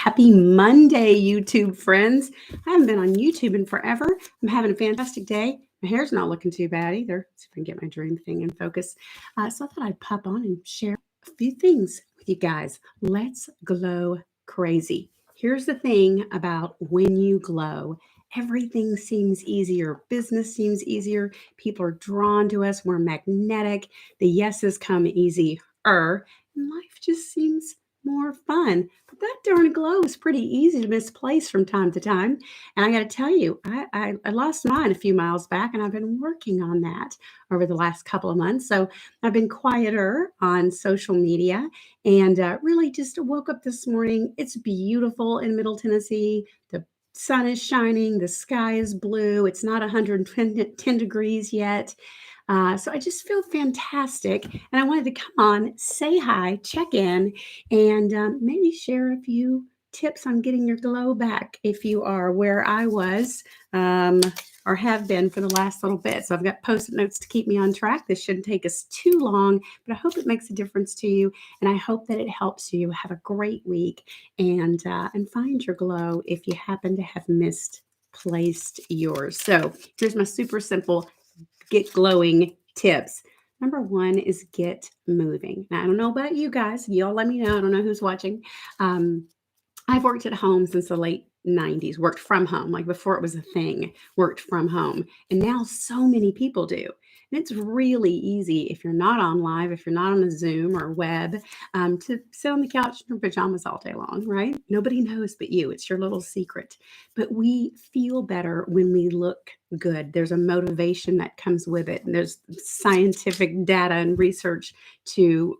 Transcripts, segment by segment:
Happy Monday, YouTube friends. I haven't been on YouTube in forever. I'm having a fantastic day. My hair's not looking too bad either. Let's see if I can get my dream thing in focus. So I thought I'd pop on and share a few things with you guys. Let's glow crazy. Here's the thing about when you glow. Everything seems easier. Business seems easier. People are drawn to us. We're magnetic. The yeses come easier. And life just seems more fun. But that darn glow is pretty easy to misplace from time to time. And I got to tell you, I lost mine a few miles back, and I've been working on that over the last couple of months. So I've been quieter on social media and really just woke up this morning. It's beautiful in Middle Tennessee. The sun is shining, the sky is blue. It's not 110 degrees yet. So I just feel fantastic. And I wanted to come on, say hi, check in, and maybe share a few tips on getting your glow back if you are where I was or have been for the last little bit. So I've got post-it notes to keep me on track. This shouldn't take us too long, but I hope it makes a difference to you. And I hope that it helps you have a great week and find your glow if you happen to have misplaced yours. So here's my super simple get glowing tips. Number one is get moving. Now, I don't know about you guys. Y'all let me know. I don't know who's watching. Um, I've worked at home since the late 90s, worked from home, like before it was a thing, worked from home. And now so many people do. And it's really easy if you're not on live, if you're not on a Zoom or web, to sit on the couch in your pajamas all day long, right? Nobody knows but you. It's your little secret. But we feel better when we look good. There's a motivation that comes with it. And there's scientific data and research to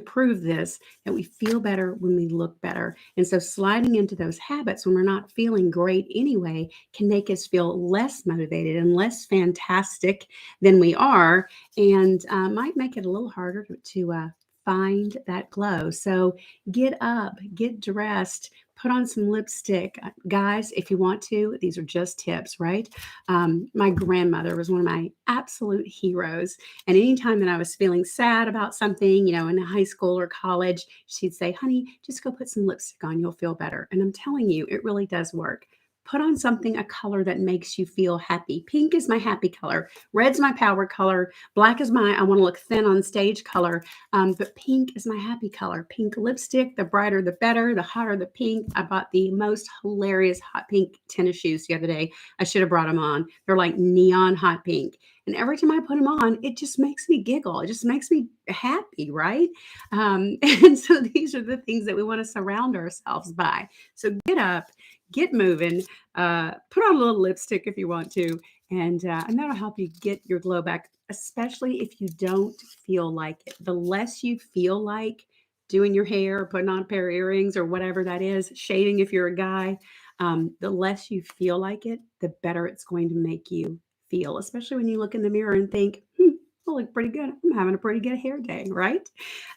prove this, that we feel better when we look better. And so sliding into those habits when we're not feeling great anyway can make us feel less motivated and less fantastic than we are, and might make it a little harder to find that glow. So get up, get dressed, put on some lipstick. Guys, if you want to, these are just tips, right? My grandmother was one of my absolute heroes. And anytime that I was feeling sad about something, in high school or college, she'd say, honey, just go put some lipstick on. You'll feel better. And I'm telling you, it really does work. Put on something, a color that makes you feel happy. Pink is my happy color. Red's my power color. Black is my I want to look thin on stage color. But pink is my happy color. Pink lipstick, the brighter the better, the hotter the pink. I bought the most hilarious hot pink tennis shoes the other day. I should have brought them on. They're like neon hot pink. And every time I put them on, it just makes me giggle. It just makes me happy, right? And so these are the things that we want to surround ourselves by. So get up, get moving, put on a little lipstick if you want to, and that'll help you get your glow back, especially if you don't feel like it. The less you feel like doing your hair, putting on a pair of earrings or whatever that is, shaving if you're a guy, the less you feel like it, the better it's going to make you feel, especially when you look in the mirror and think, I look pretty good. I'm having a pretty good hair day, right?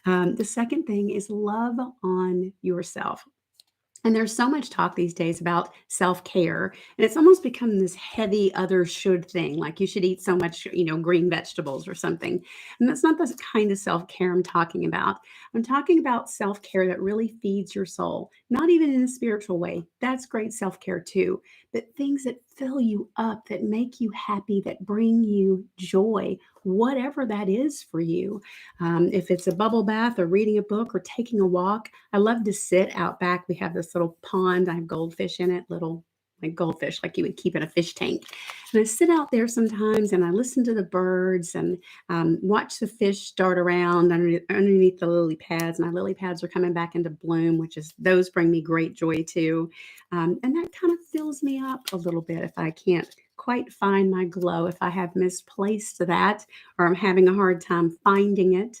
The second thing is love on yourself. And there's so much talk these days about self care, and it's almost become this heavy other should thing. Like you should eat so much, green vegetables or something. And that's not the kind of self care I'm talking about. I'm talking about self care that really feeds your soul, not even in a spiritual way. That's great self care too. But things that fill you up, that make you happy, that bring you joy, whatever that is for you. If it's a bubble bath or reading a book or taking a walk, I love to sit out back. We have this little pond. I have goldfish in it, little like goldfish, like you would keep in a fish tank. And I sit out there sometimes and I listen to the birds and watch the fish dart around underneath the lily pads. My lily pads are coming back into bloom, those bring me great joy too. And that kind of fills me up a little bit if I can't quite find my glow, if I have misplaced that or I'm having a hard time finding it.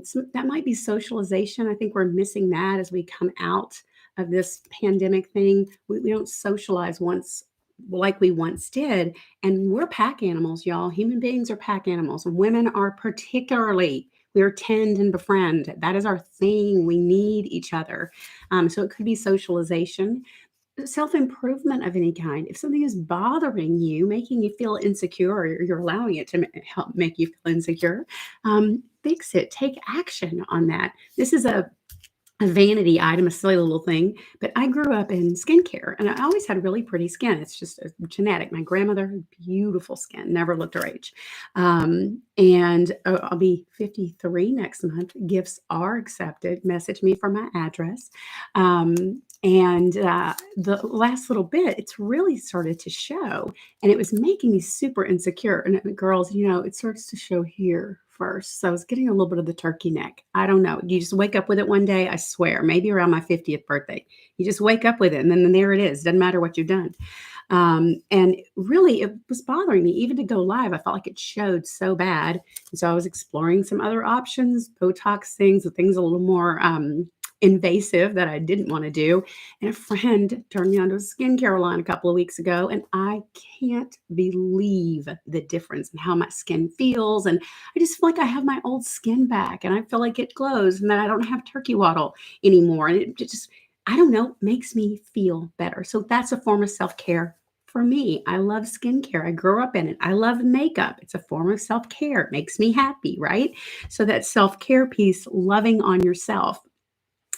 So that might be socialization. I think we're missing that as we come out of this pandemic thing. We don't socialize once like we once did. And we're pack animals, y'all. Human beings are pack animals. Women are particularly. We are tend and befriend. That is our thing. We need each other. So it could be socialization, self-improvement of any kind. If something is bothering you, making you feel insecure, or you're allowing it to help make you feel insecure, fix it. Take action on that. This is a a vanity item, a silly little thing, but I grew up in skincare and I always had really pretty skin. It's just genetic. My grandmother had beautiful skin, never looked her age. And I'll be 53 next month. Gifts are accepted. Message me for my address. And the last little bit, it's really started to show, and it was making me super insecure. And girls, it starts to show here first. So I was getting a little bit of the turkey neck. I don't know. You just wake up with it one day, I swear, maybe around my 50th birthday. You just wake up with it, and then there it is. Doesn't matter what you've done. And really, it was bothering me. Even to go live, I felt like it showed so bad. And so I was exploring some other options, Botox things, the things a little more invasive that I didn't want to do. And a friend turned me on to a skincare line a couple of weeks ago, and I can't believe the difference in how my skin feels. And I just feel like I have my old skin back, and I feel like it glows, and that I don't have turkey waddle anymore. And it just, I don't know, makes me feel better. So that's a form of self care. For me, I love skincare. I grew up in it. I love makeup. It's a form of self care. It makes me happy, right? So that self care piece, loving on yourself,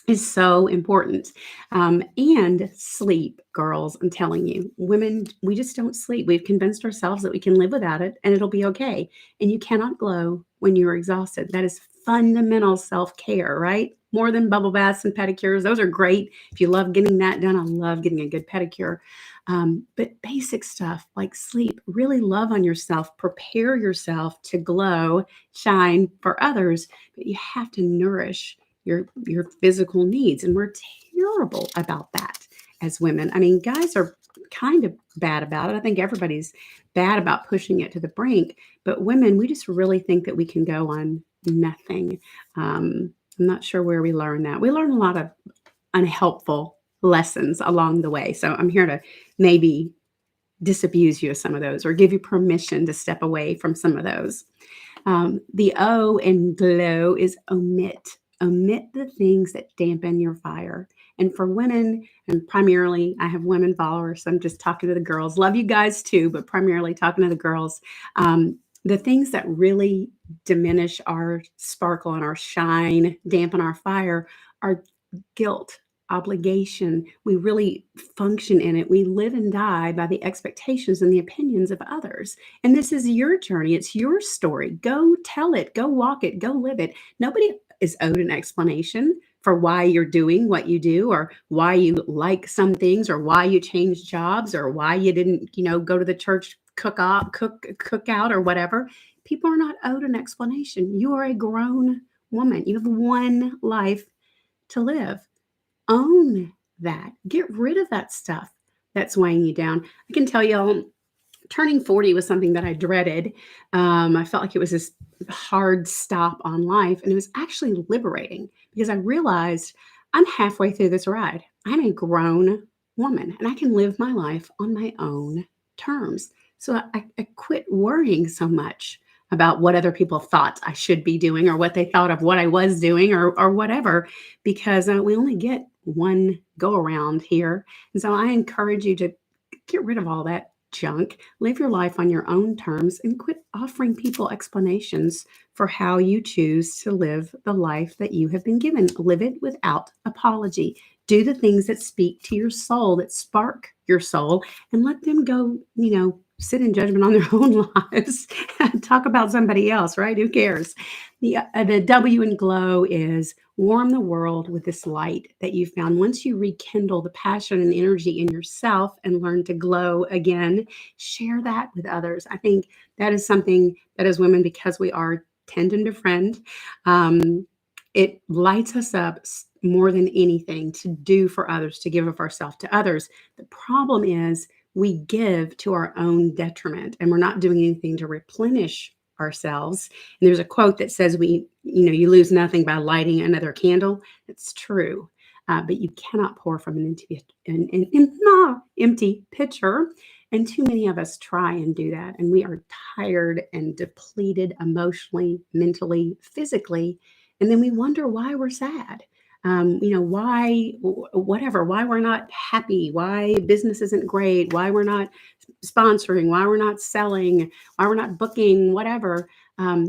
is so important. And sleep, girls, I'm telling you, women, we just don't sleep. We've convinced ourselves that we can live without it and it'll be okay. And you cannot glow when you're exhausted. That is fundamental self care, right? More than bubble baths and pedicures. Those are great. If you love getting that done, I love getting a good pedicure. But basic stuff like sleep, really love on yourself, prepare yourself to glow, shine for others, but you have to nourish your physical needs, and we're terrible about that as women. I mean, guys are kind of bad about it. I think everybody's bad about pushing it to the brink, but women, we just really think that we can go on nothing. I'm not sure where we learn that. We learn a lot of unhelpful lessons along the way, so I'm here to maybe disabuse you of some of those or give you permission to step away from some of those. The O in glow is omit. Omit the things that dampen your fire. And for women, and primarily I have women followers, so I'm just talking to the girls. Love you guys too, but primarily talking to the girls. The things that really diminish our sparkle and our shine, dampen our fire, are guilt, obligation. We really function in it. We live and die by the expectations and the opinions of others. And this is your journey. It's your story. Go tell it, go walk it, go live it. Nobody is owed an explanation for why you're doing what you do, or why you like some things, or why you changed jobs, or why you didn't, go to the church cookout or whatever. People are not owed an explanation. You are a grown woman. You have one life to live. Own that. Get rid of that stuff that's weighing you down. I can tell y'all, turning 40 was something that I dreaded. I felt like it was this hard stop on life, and it was actually liberating because I realized I'm halfway through this ride. I'm a grown woman, and I can live my life on my own terms. So I quit worrying so much about what other people thought I should be doing, or what they thought of what I was doing, or whatever, because we only get one go around here. And so I encourage you to get rid of all that junk, live your life on your own terms, and quit offering people explanations for how you choose to live the life that you have been given. Live it without apology. Do the things that speak to your soul, that spark your soul, and let them go, sit in judgment on their own lives and talk about somebody else, right? Who cares? The W in glow is warm the world with this light that you found. Once you rekindle the passion and energy in yourself and learn to glow again, share that with others. I think that is something that as women, because we are tend and befriend, it lights us up more than anything to do for others, to give of ourselves to others. The problem is we give to our own detriment, and we're not doing anything to replenish ourselves. And there's a quote that says you lose nothing by lighting another candle. It's true. But you cannot pour from an empty pitcher. And too many of us try and do that. And we are tired and depleted emotionally, mentally, physically. And then we wonder why we're sad. Why we're not happy, why business isn't great, why we're not sponsoring, why we're not selling, why we're not booking, whatever.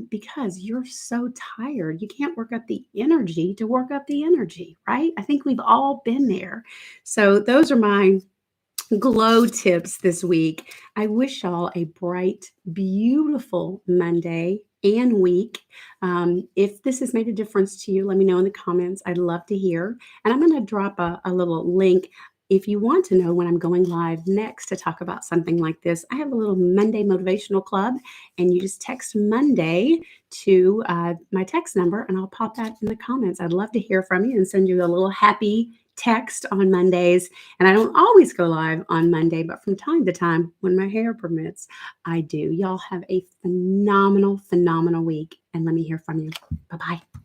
because you're so tired. You can't work up the energy to work up the energy, right? I think we've all been there. So those are my glow tips this week. I wish y'all a bright, beautiful Monday and week. If this has made a difference to you, let me know in the comments. I'd love to hear. And I'm going to drop a little link. If you want to know when I'm going live next to talk about something like this, I have a little Monday motivational club, and you just text Monday to my text number, and I'll pop that in the comments. I'd love to hear from you and send you a little happy text on Mondays. And I don't always go live on Monday, but from time to time, when my hair permits, I do. Y'all have a phenomenal, phenomenal week. And let me hear from you. Bye bye.